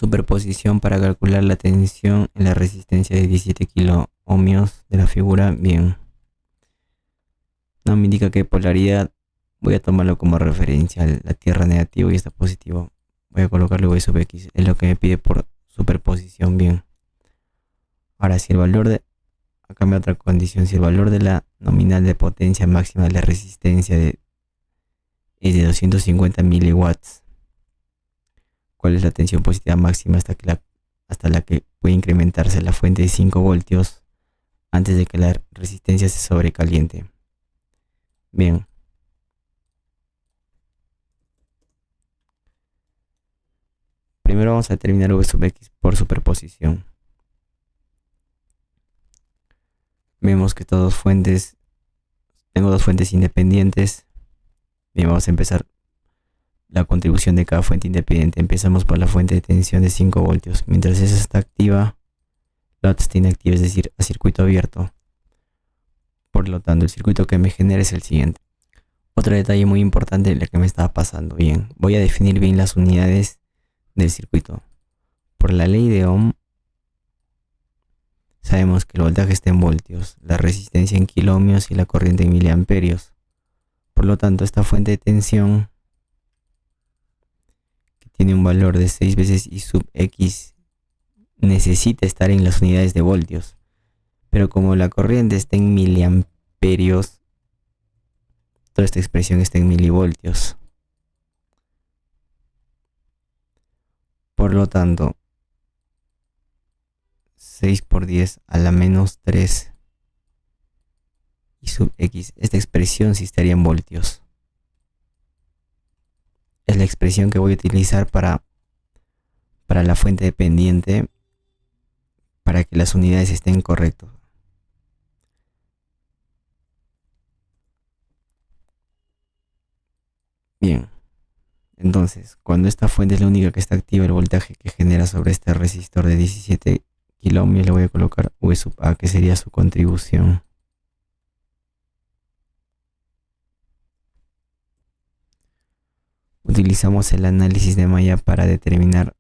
Superposición para calcular la tensión en la resistencia de 17 kiloohmios de la figura. Bien. No me indica qué polaridad. Voy a tomarlo como referencia. La tierra negativo y esta positivo. Voy a colocarle V sub X. Es lo que me pide por superposición. Bien. Ahora, si el valor de... Acá me otra condición. Si el valor de la nominal de potencia máxima de la resistencia es de 250 miliwatts, ¿cuál es la tensión positiva máxima hasta la que puede incrementarse la fuente de 5 voltios antes de que la resistencia se sobrecaliente? Bien. Primero vamos a determinar V sub X por superposición. Vemos que tengo dos fuentes independientes. Bien, vamos a empezar la contribución de cada fuente independiente. Empezamos por la fuente de tensión de 5 voltios. Mientras esa está activa, la otra está inactiva, es decir, a circuito abierto. Por lo tanto, el circuito que me genera es el siguiente. Otro detalle muy importante, el que me estaba pasando. Bien, voy a definir bien las unidades del circuito. Por la ley de Ohm, sabemos que el voltaje está en voltios, la resistencia en kiloohmios y la corriente en miliamperios. Por lo tanto, esta fuente de tensión, que tiene un valor de 6 veces I sub X, necesita estar en las unidades de voltios. Pero como la corriente está en miliamperios, toda esta expresión está en milivoltios. Por lo tanto, 6 por 10 a la menos 3 y sub X, esta expresión sí estaría en voltios. Es la expresión que voy a utilizar para la fuente dependiente, para que las unidades estén correctas. Bien, entonces, cuando esta fuente es la única que está activa, el voltaje que genera sobre este resistor de 17 kiloohmios le voy a colocar V sub A, que sería su contribución. Utilizamos el análisis de malla para determinar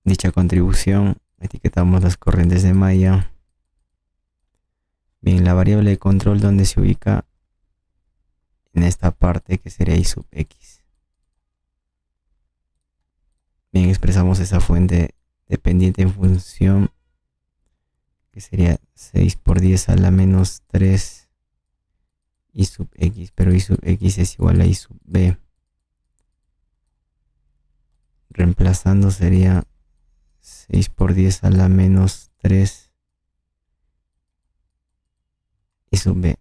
dicha contribución. Etiquetamos las corrientes de malla. Bien, la variable de control donde se ubica en esta parte, que sería I sub X. Bien, expresamos esa fuente dependiente en función, que sería 6 por 10 a la menos 3 I sub X, pero I sub X es igual a I sub B. Reemplazando sería 6 por 10 a la menos 3 I sub B.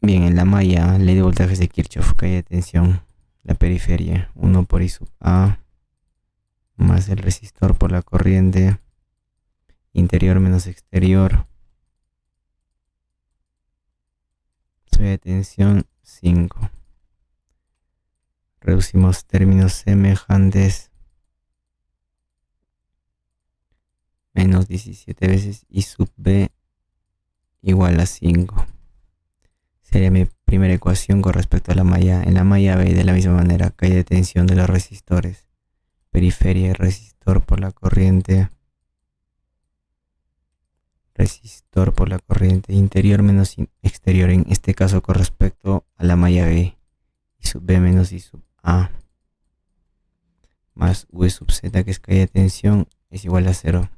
Bien, en la malla, ley de voltajes de Kirchhoff, calle de tensión, la periferia, 1 por I sub A, más el resistor por la corriente, interior menos exterior, subida de tensión 5. Reducimos términos semejantes, menos 17 veces I sub B igual a 5. Sería mi primera ecuación con respecto a la malla. En la malla B, de la misma manera, calle de tensión de los resistores, periferia y resistor por la corriente, interior menos exterior, en este caso con respecto a la malla B, I sub B menos I sub A, más V sub Z, que es calle de tensión, es igual a 0,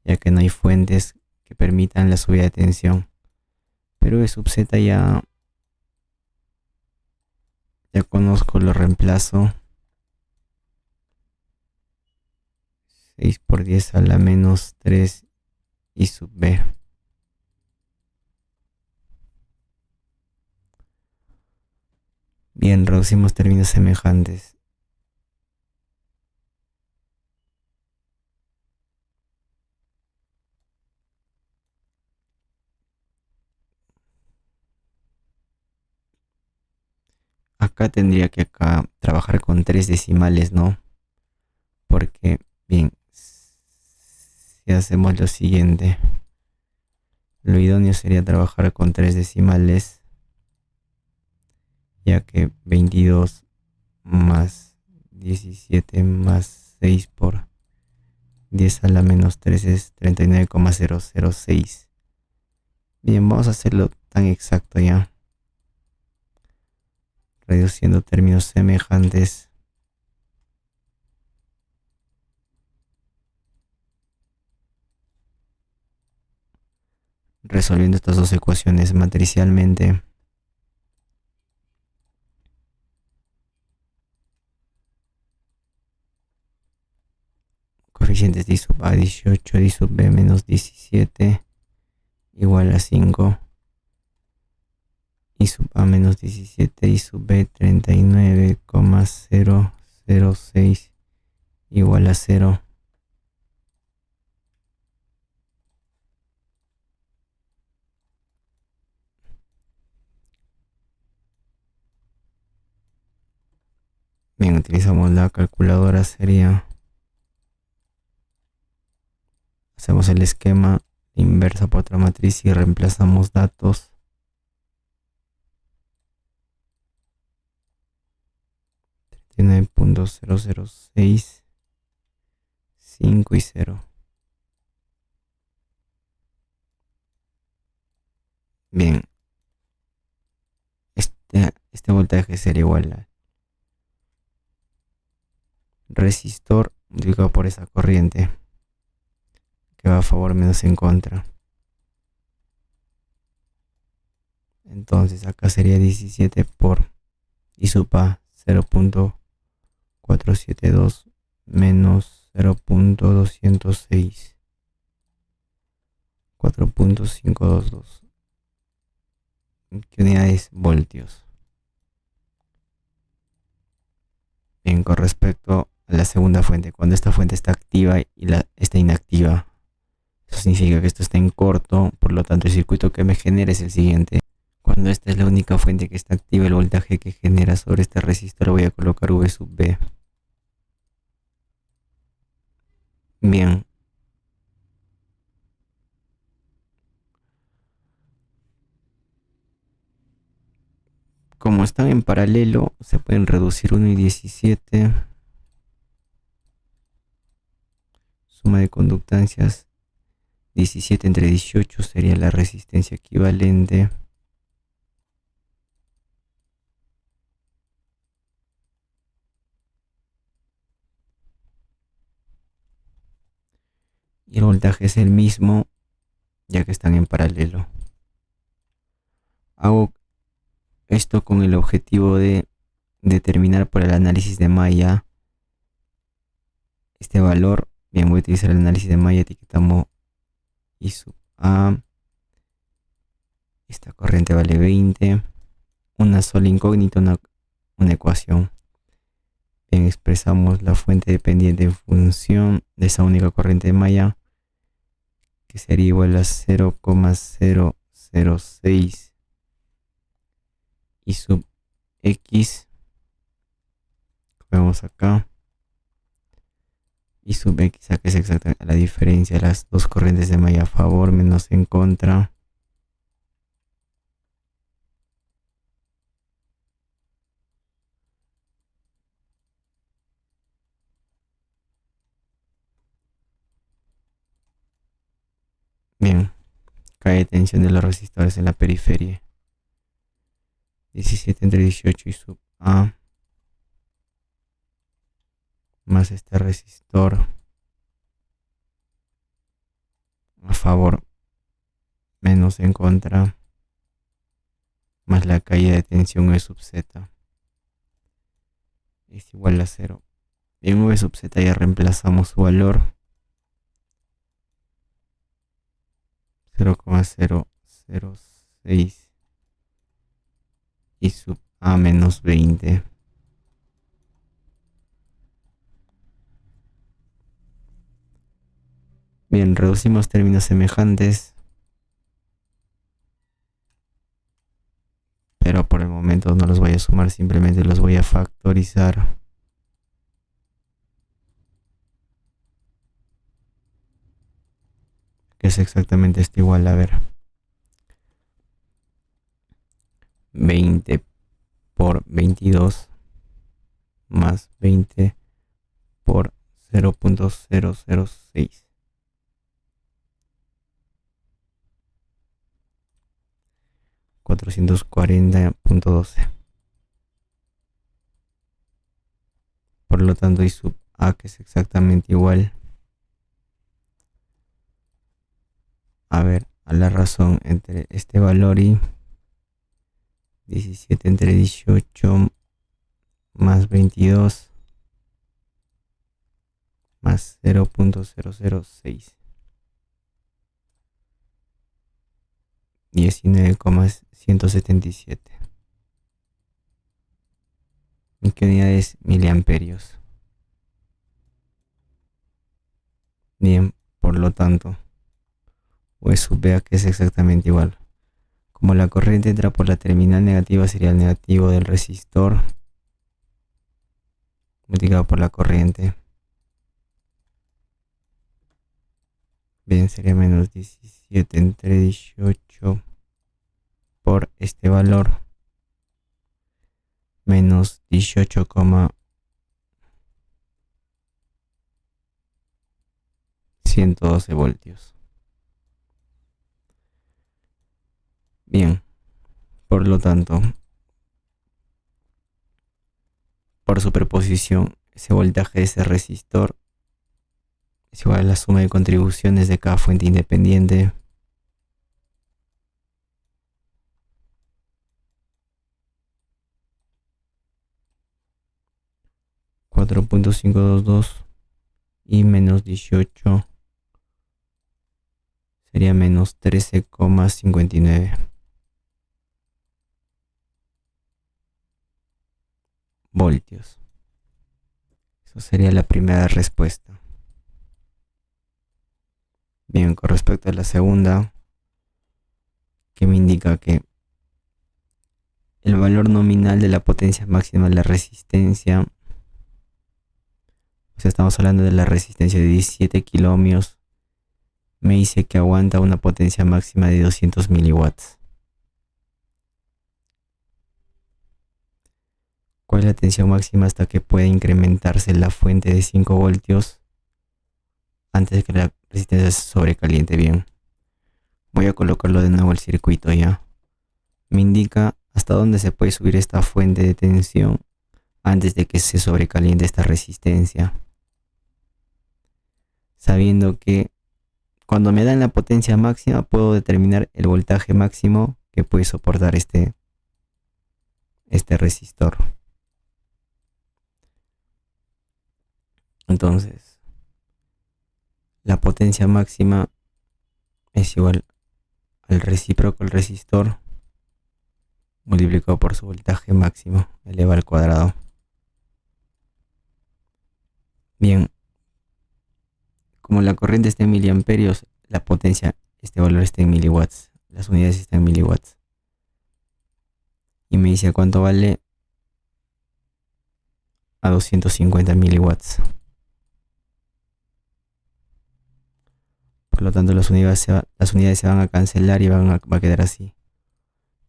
ya que no hay fuentes que permitan la subida de tensión. Pero V sub Z ya conozco, lo reemplazo. 6 por 10 a la menos 3 I sub B. Bien, reducimos términos semejantes. Acá tendría que trabajar con 3 decimales, ¿no? Porque, bien, si hacemos lo siguiente, lo idóneo sería trabajar con 3 decimales, ya que 22 más 17 más 6 por 10 a la menos 3 es 39,006. Bien, vamos a hacerlo tan exacto ya, reduciendo términos semejantes. Resolviendo estas dos ecuaciones matricialmente. Coeficientes de I sub A 18, de I sub B menos 17, igual a 5. I sub A menos 17, I sub B 39,006, igual a 0. Bien, utilizamos la calculadora, hacemos el esquema inversa por otra matriz y reemplazamos datos. 39,006, 5 y 0. Bien, este voltaje sería igual a resistor multiplicado por esa corriente que va a favor menos en contra. Entonces acá sería 17 por I sub A 0,472 menos 0,206, 4,522. ¿Qué unidades? Voltios. Bien, con respecto a la segunda fuente, cuando esta fuente está activa y está inactiva, eso significa que esto está en corto, por lo tanto el circuito que me genera es el siguiente. Cuando esta es la única fuente que está activa, el voltaje que genera sobre este resistor voy a colocar V sub B. Bien. Como están en paralelo, se pueden reducir 1 y 17. Suma de conductancias 17 entre 18 sería la resistencia equivalente. Y el voltaje es el mismo, ya que están en paralelo. Hago esto con el objetivo de determinar por el análisis de malla este valor. Bien, voy a utilizar el análisis de malla. Etiquetamos I sub A. Esta corriente vale 20. Una sola incógnita, una ecuación. Bien, expresamos la fuente dependiente en función de esa única corriente de malla, que sería igual a 0,006 I sub X. Vemos acá. I sub X, acá es exactamente la diferencia de las dos corrientes de malla a favor menos en contra. Bien, cae tensión de los resistores en la periferia. 17 entre 18 I sub A más este resistor a favor menos en contra más la caída de tensión V sub Z es igual a 0. Bien, V sub Z ya reemplazamos su valor, 0,006 I sub A menos 20. Bien, reducimos términos semejantes, pero por el momento no los voy a sumar, simplemente los voy a factorizar. Que es exactamente esto igual a ver. 20 por 22 más 20 por 0.006. 440.12. Por lo tanto, I sub A, que es exactamente igual a la razón entre este valor y 17 entre 18 más 22 más 0.006. 19,177. ¿En qué unidad es miliamperios? Bien, por lo tanto, O sub B, que es exactamente igual. Como la corriente entra por la terminal negativa, sería el negativo del resistor multiplicado por la corriente. Bien, sería menos 17 entre 18 por este valor, menos 18,112 voltios. Bien, por lo tanto, por superposición, ese voltaje de ese resistor es igual a la suma de contribuciones de cada fuente independiente .522 y menos 18 sería menos 13,59 voltios. Eso sería la primera respuesta. Bien, con respecto a la segunda, que me indica que el valor nominal de la potencia máxima de la resistencia, o sea, estamos hablando de la resistencia de 17 kiloohmios, me dice que aguanta una potencia máxima de 200 miliwatts. ¿Cuál es la tensión máxima hasta que pueda incrementarse la fuente de 5 voltios antes de que la resistencia se sobrecaliente? Bien, voy a colocarlo de nuevo al circuito ya. Me indica hasta dónde se puede subir esta fuente de tensión antes de que se sobrecaliente esta resistencia, sabiendo que cuando me dan la potencia máxima puedo determinar el voltaje máximo que puede soportar este resistor. Entonces, la potencia máxima es igual al recíproco del resistor multiplicado por su voltaje máximo elevado al cuadrado. Bien, como la corriente está en miliamperios, la potencia, este valor está en miliwatts, las unidades están en miliwatts. Y me dice cuánto vale a 250 miliwatts. Por lo tanto, las unidades se van a cancelar y va a quedar así.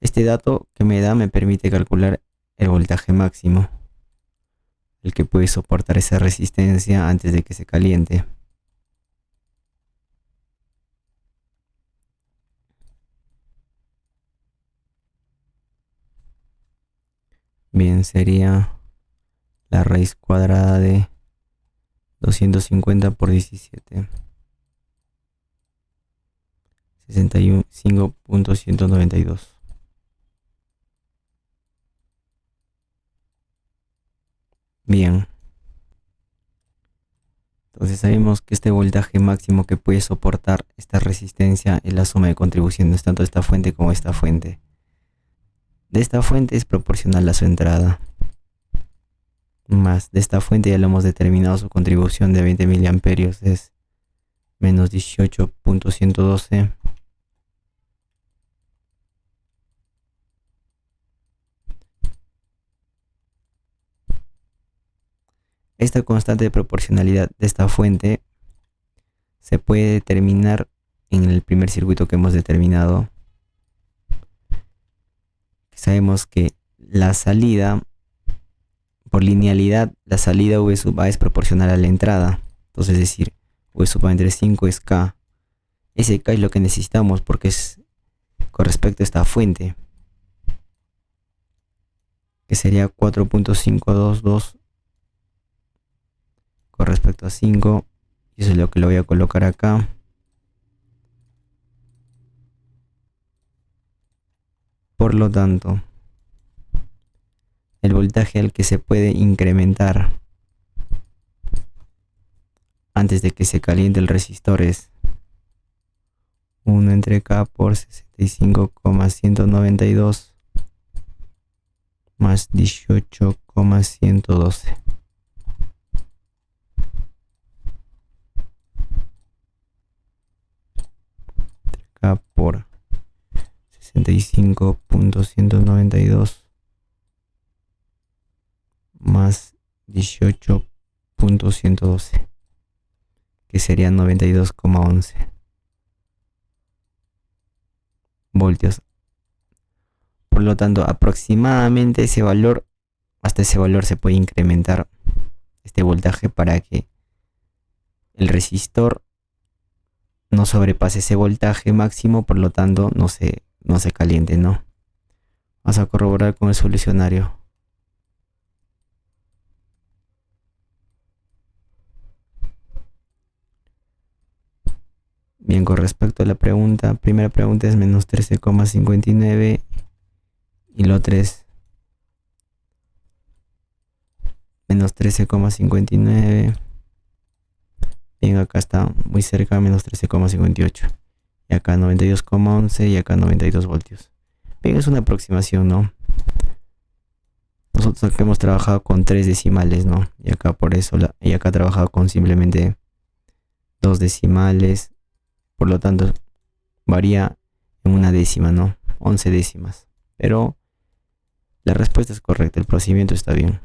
Este dato que me da me permite calcular el voltaje máximo, el que puede soportar esa resistencia antes de que se caliente. Bien, sería la raíz cuadrada de 250 por 17. 65.192. Bien. Entonces sabemos que este voltaje máximo que puede soportar esta resistencia es la suma de contribuciones tanto de esta fuente como de esta fuente. De esta fuente es proporcional a su entrada. Más de esta fuente ya lo hemos determinado, su contribución de 20 miliamperios es menos 18.112 esta constante de proporcionalidad de esta fuente se puede determinar en el primer circuito que hemos determinado. Sabemos que la salida, por linealidad, la salida V sub A es proporcional a la entrada. Entonces, es decir, V sub A entre 5 es K. Ese K es lo que necesitamos porque es con respecto a esta fuente, que sería 4.522 con respecto a 5. Y eso es lo que lo voy a colocar acá. Por lo tanto, el voltaje al que se puede incrementar antes de que se caliente el resistor es 1 entre K por 65,192 más 18,112. K por 65,192 más 18,112, que sería 92,11 voltios. Por lo tanto, aproximadamente ese valor, hasta ese valor se puede incrementar este voltaje para que el resistor no sobrepase ese voltaje máximo, por lo tanto no se caliente, ¿no? Vamos a corroborar con el solucionario. Bien, con respecto a la pregunta, primera pregunta es menos 13,59 y lo 3 menos 13,59. Bien, acá está muy cerca, menos 13,58. Y acá 92,11 y acá 92 voltios. Bien, es una aproximación, ¿no? Nosotros acá hemos trabajado con 3 decimales, ¿no? Y acá por eso, y acá he trabajado con simplemente 2 decimales. Por lo tanto, varía en una décima, ¿no? 11 décimas. Pero la respuesta es correcta, el procedimiento está bien.